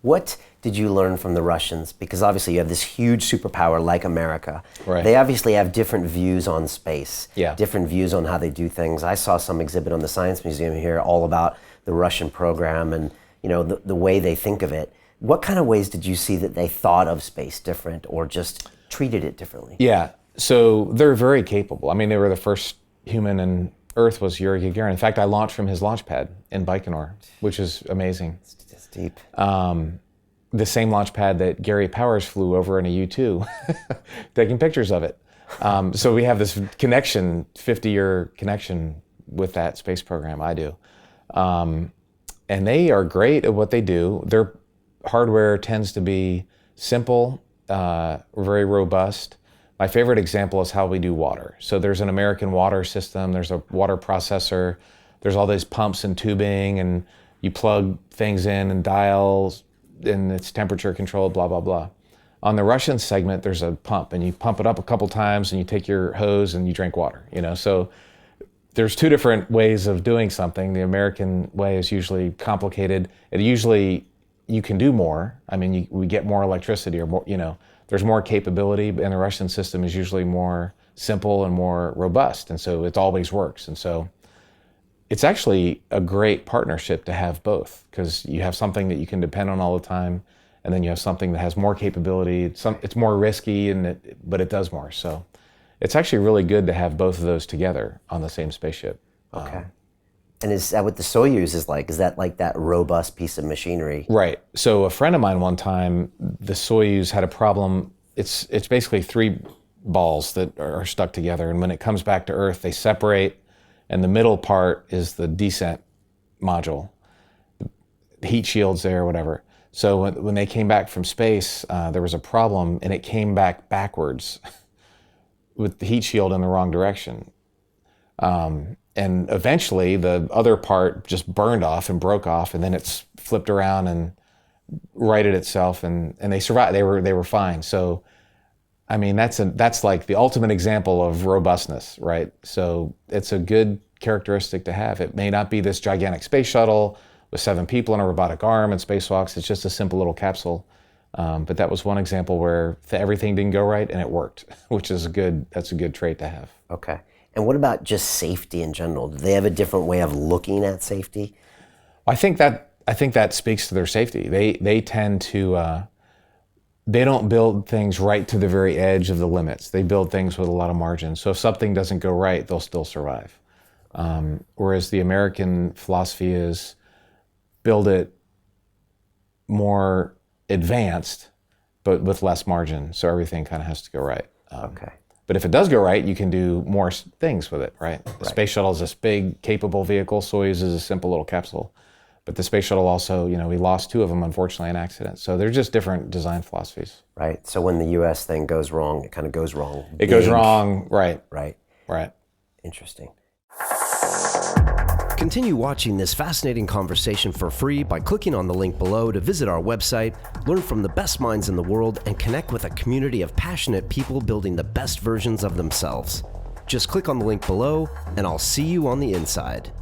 What did you learn from the Russians? Because obviously you have this huge superpower like America. Right. They obviously have different views on space, Yeah. different views on how they do things. I saw some exhibit on the Science Museum here all about the Russian program and the way they think of it. What kind of ways did you see that they thought of space different or just treated it differently? Yeah, so they're very capable. I mean, they were the first human in Earth was Yuri Gagarin. In fact, I launched from his launch pad in Baikonur, which is amazing. It's deep. The same launch pad that Gary Powers flew over in a U-2, taking pictures of it. So we have this connection, 50-year connection with that space program. I do. And they are great at what they do. Their hardware tends to be simple, very robust. My favorite example is how we do water. So there's an American water system, there's a water processor, there's all these pumps and tubing, and you plug things in and dials, and it's temperature controlled, blah, blah, blah. On the Russian segment, there's a pump, and you pump it up a couple times, and you take your hose and you drink water, So there's two different ways of doing something. The American way is usually complicated. You can do more. I mean, we get more electricity or more, there's more capability, and the Russian system is usually more simple and more robust, and so it always works. And so it's actually a great partnership to have both, because you have something that you can depend on all the time, and then you have something that has more capability. It's more risky, but it does more. So it's actually really good to have both of those together on the same spaceship. Okay. And is that what the Soyuz is like? Is that like that robust piece of machinery? Right. So a friend of mine one time, the Soyuz had a problem. It's basically three balls that are stuck together, and when it comes back to Earth, they separate, and the middle part is the descent module. The heat shield's there, whatever. So when they came back from space, there was a problem, and it came back backwards with the heat shield in the wrong direction. And eventually the other part just burned off and broke off, and then it's flipped around and righted itself, and they survived. They were fine. So, I mean, that's like the ultimate example of robustness, right? So it's a good characteristic to have. It may not be this gigantic space shuttle with 7 people and a robotic arm and spacewalks. It's just a simple little capsule. But that was one example where everything didn't go right and it worked, which is that's a good trait to have. Okay. And what about just safety in general? Do they have a different way of looking at safety? I think that speaks to their safety. They tend to they don't build things right to the very edge of the limits. They build things with a lot of margin. So if something doesn't go right, they'll still survive. Whereas the American philosophy is build it more advanced, but with less margin. So everything kind of has to go right. Okay. But if it does go right, you can do more things with it, right? The space shuttle is this big, capable vehicle. Soyuz is a simple little capsule. But the space shuttle also, we lost 2 of them, unfortunately, in accidents. So they're just different design philosophies. Right. So when the U.S. thing goes wrong, it kind of goes wrong. It goes wrong, right. Right. Right. Interesting. Continue watching this fascinating conversation for free by clicking on the link below to visit our website, learn from the best minds in the world, and connect with a community of passionate people building the best versions of themselves. Just click on the link below, and I'll see you on the inside.